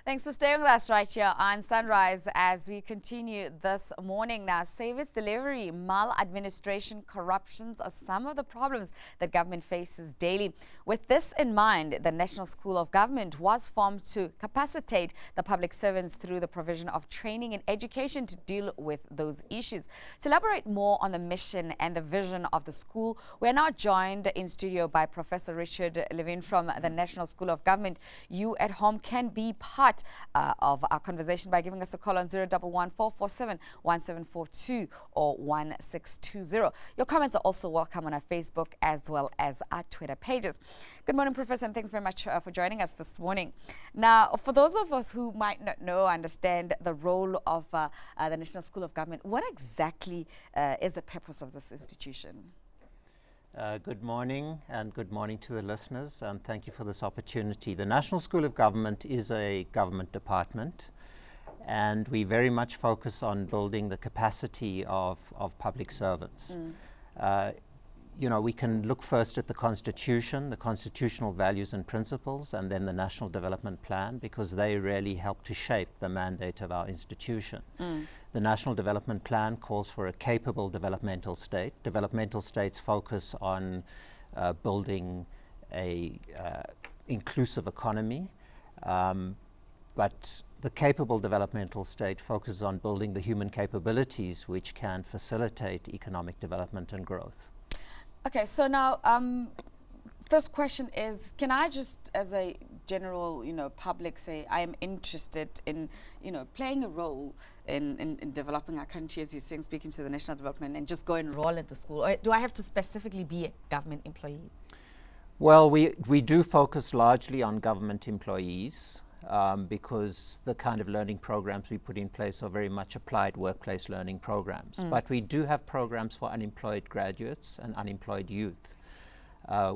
Thanks for staying with us right here on Sunrise as we continue this morning. Now, service delivery, maladministration, corruptions are some of the problems that government faces daily. With this in mind, the National School of Government was formed to capacitate the public servants through the provision of training and education to deal with those issues. To elaborate more on the mission and the vision of the school, we are now joined in studio by Professor Richard Levin from the National School of Government. You at home can be part of our conversation by giving us a call on 011-447-1742 or 1620. Your comments are also welcome on our Facebook as well as our Twitter pages. Good morning, Professor, and thanks very much for joining us this morning. Now, for those of us who might not know or understand the role of the National School of Government, what exactly is the purpose of this institution? Good morning, and good morning to the listeners, and thank you for this opportunity. The National School of Government is a government department, and we very much focus on building the capacity of public servants. We can look first at the Constitution, the constitutional values and principles, and then the National Development Plan, because they really help to shape the mandate of our institution. The National Development Plan calls for a capable developmental state. Developmental states focus on building a inclusive economy, but the capable developmental state focuses on building the human capabilities which can facilitate economic development and growth. Okay, so now, first question is, can I just, as a general, public, say I am interested in, playing a role in developing our country, as you're saying, speaking to the national development, and just go enroll at the school? Or do I have to specifically be a government employee? Well, we do focus largely on government employees because the kind of learning programs we put in place are very much applied workplace learning programs. But we do have programs for unemployed graduates and unemployed youth,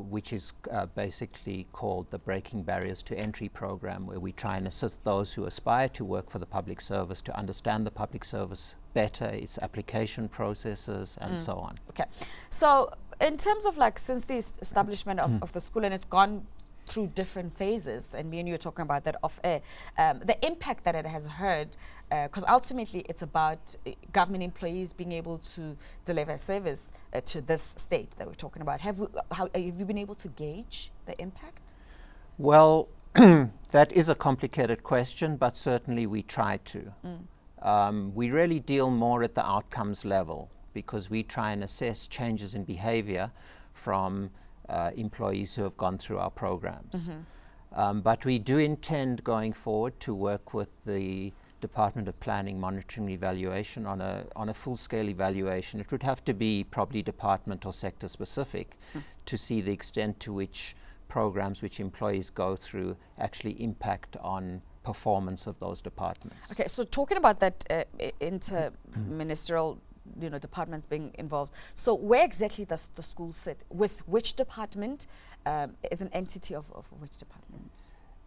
which is basically called the Breaking Barriers to Entry program, where we try and assist those who aspire to work for the public service to understand the public service better, its application processes, and so on. Okay, so in terms of since the establishment of the school, and it's gone through different phases, and me and you were talking about that off air, the impact that it has had, because ultimately it's about government employees being able to deliver service to this state that we're talking about. Have you been able to gauge the impact? Well, that is a complicated question, but certainly we try to. We really deal more at the outcomes level, because we try and assess changes in behavior from employees who have gone through our programs. But we do intend going forward to work with the Department of Planning, Monitoring and Evaluation on a full-scale evaluation. It would have to be probably department or sector specific to see the extent to which programs which employees go through actually impact on performance of those departments. Okay, so talking about that inter-ministerial departments being involved. So where exactly does the school sit? With which department is an entity of which department?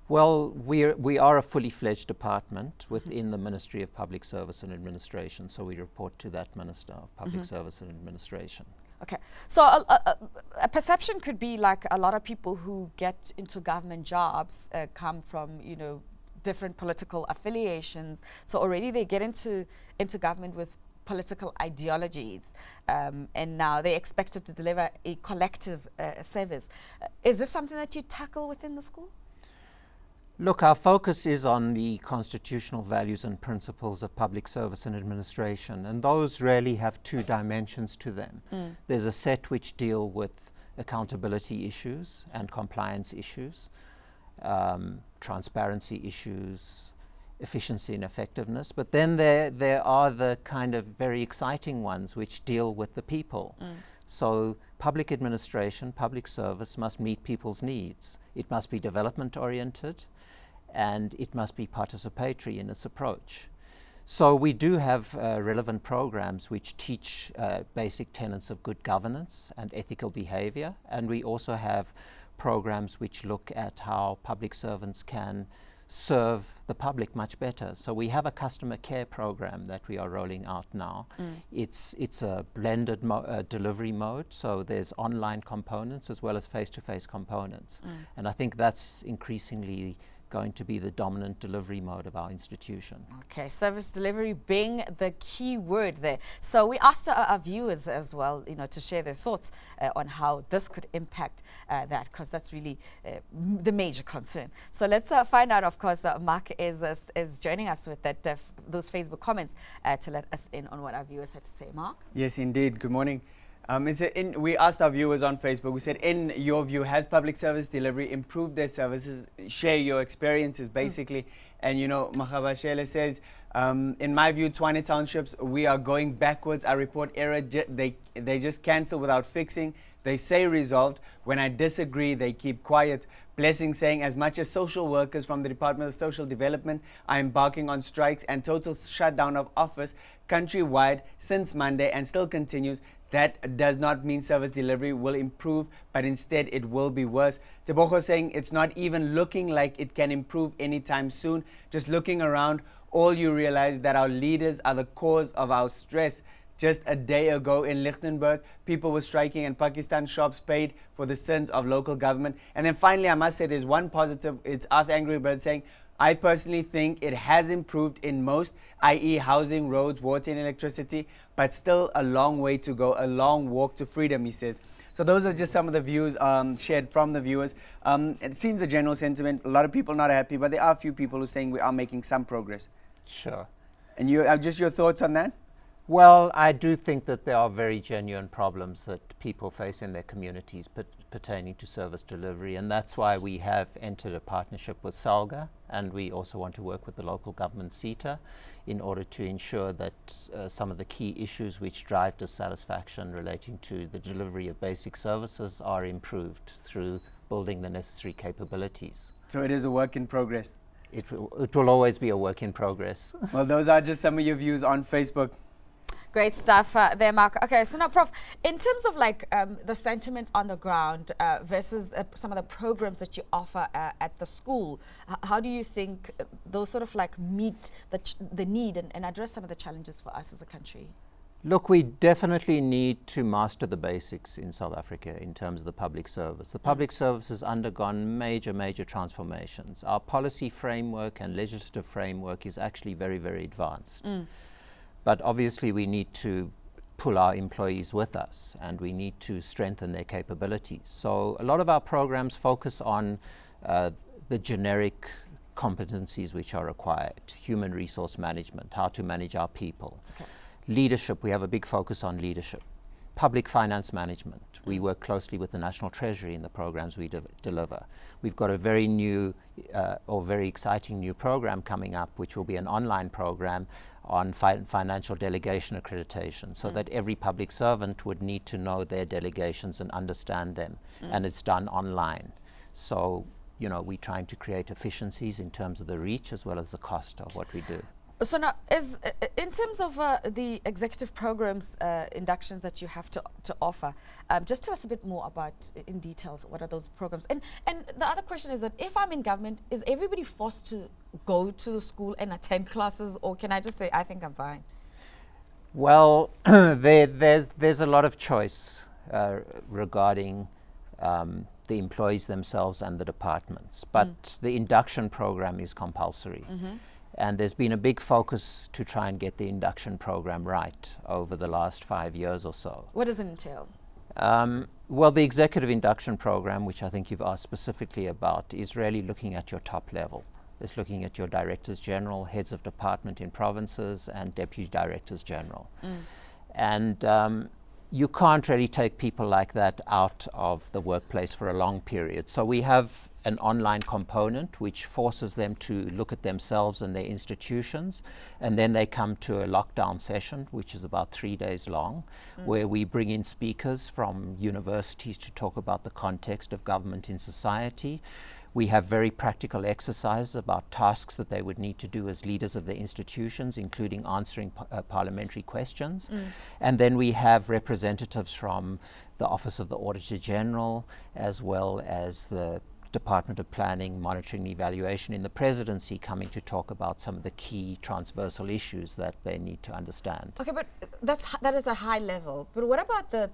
Well, we are a fully fledged department within the Ministry of Public Service and Administration, so we report to that Minister of Public Service and Administration. Okay, so a perception could be like a lot of people who get into government jobs come from, different political affiliations. So already they get into government with political ideologies, and now they're expected to deliver a collective service. Is this something that you tackle within the school? Look, our focus is on the constitutional values and principles of public service and administration, and those really have two dimensions to them. There's a set which deal with accountability issues and compliance issues, transparency issues, efficiency and effectiveness, but then there are the kind of very exciting ones which deal with the people. So public administration, public service must meet people's needs. It must be development oriented, and it must be participatory in its approach. So we do have relevant programs which teach basic tenets of good governance and ethical behavior, and we also have programs which look at how public servants can serve the public much better. So we have a customer care program that we are rolling out now. It's a blended delivery mode, so there's online components as well as face-to-face components. And I think that's increasingly going to be the dominant delivery mode of our institution. Okay, service delivery being the key word there. So we asked our viewers as well, to share their thoughts on how this could impact that, because that's really the major concern. So let's find out. Of course, Mark is joining us with that those Facebook comments to let us in on what our viewers had to say. Mark? Yes, indeed. Good morning. We asked our viewers on Facebook, we said, in your view, has public service delivery improved their services? Share your experiences, basically. And, Mahabashele says, in my view, Tshwane Townships, we are going backwards. I report error. They just cancel without fixing. They say resolved. When I disagree, they keep quiet. Blessing saying, as much as social workers from the Department of Social Development are embarking on strikes and total shutdown of office countrywide since Monday and still continues, that does not mean service delivery will improve, but instead it will be worse. Tebogo saying it's not even looking like it can improve anytime soon. Just looking around, all you realize that our leaders are the cause of our stress. Just a day ago in Lichtenberg, people were striking and Pakistan shops paid for the sins of local government. And then finally, I must say there's one positive. It's Arthur Angry Bird saying, I personally think it has improved in most, i.e. housing, roads, water and electricity, but still a long way to go, a long walk to freedom, he says. So those are just some of the views shared from the viewers. It seems a general sentiment. A lot of people not happy, but there are a few people who are saying we are making some progress. Sure. And just your thoughts on that? Well, I do think that there are very genuine problems that people face in their communities pertaining to service delivery, and that's why we have entered a partnership with SALGA, and we also want to work with the local government CETA in order to ensure that some of the key issues which drive dissatisfaction relating to the delivery of basic services are improved through building the necessary capabilities. So it is a work in progress. It will always be a work in progress. Well, those are just some of your views on Facebook. Great stuff there, Mark. Okay, so now, Prof, in terms of the sentiment on the ground versus some of the programs that you offer at the school, how do you think those sort of meet the need and address some of the challenges for us as a country? Look, we definitely need to master the basics in South Africa in terms of the public service. The public service has undergone major, major transformations. Our policy framework and legislative framework is actually very, very advanced. But obviously we need to pull our employees with us, and we need to strengthen their capabilities. So a lot of our programs focus on the generic competencies which are required: human resource management, how to manage our people. Okay. Leadership, we have a big focus on leadership. Public finance management, we work closely with the National Treasury in the programs we deliver. We've got a very new or very exciting new program coming up, which will be an online program on financial delegation accreditation, so that every public servant would need to know their delegations and understand them, and it's done online. So, we're trying to create efficiencies in terms of the reach as well as the cost of what we do. So now, in terms of the executive programs, inductions that you have to offer, just tell us a bit more about, in details, what are those programs? And the other question is that if I'm in government, is everybody forced to go to the school and attend classes, or can I just say, I think I'm fine? Well, there's a lot of choice regarding the employees themselves and the departments, but the induction program is compulsory. And there's been a big focus to try and get the induction program right over the last 5 years or so. What does it entail? Well, the executive induction program, which I think you've asked specifically about, is really looking at your top level. It's looking at your directors general, heads of department in provinces, and deputy directors general. And you can't really take people like that out of the workplace for a long period. So we have an online component which forces them to look at themselves and their institutions, and then they come to a lockdown session, which is about 3 days long, where we bring in speakers from universities to talk about the context of government in society. We have very practical exercises about tasks that they would need to do as leaders of their institutions, including answering parliamentary questions. And then we have representatives from the Office of the Auditor General, as well as the Department of Planning, Monitoring and Evaluation in the Presidency, coming to talk about some of the key transversal issues that they need to understand. Okay, but that is a high level. But what about the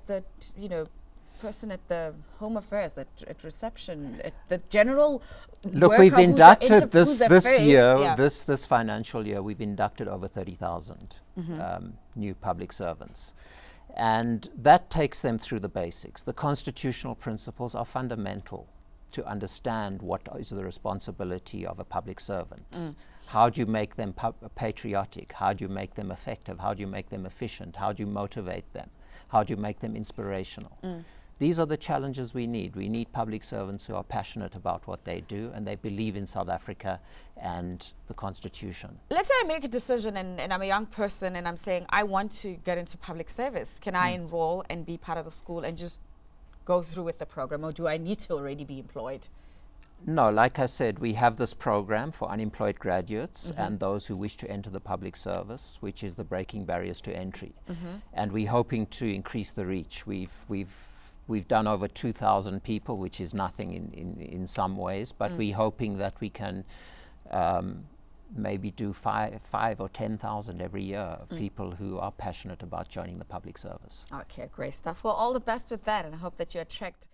person at the home affairs, at reception, at the general Look, worker we've who's inducted who's their this face? year, Yeah. this financial year, we've inducted over 30,000 new public servants. And that takes them through the basics. The constitutional principles are fundamental to understand what is the responsibility of a public servant. How do you make them patriotic? How do you make them effective? How do you make them efficient? How do you motivate them? How do you make them inspirational? These are the challenges we need. We need public servants who are passionate about what they do and they believe in South Africa and the Constitution. Let's say I make a decision and I'm a young person and I'm saying I want to get into public service. Can I enroll and be part of the school and just go through with the program, or do I need to already be employed? No, like I said, we have this program for unemployed graduates and those who wish to enter the public service, which is the breaking barriers to entry. And we're hoping to increase the reach. We've done over 2,000 people, which is nothing in some ways, but we're hoping that we can maybe do 5 or 10,000 every year of people who are passionate about joining the public service. Okay, great stuff. Well, all the best with that, and I hope that you attract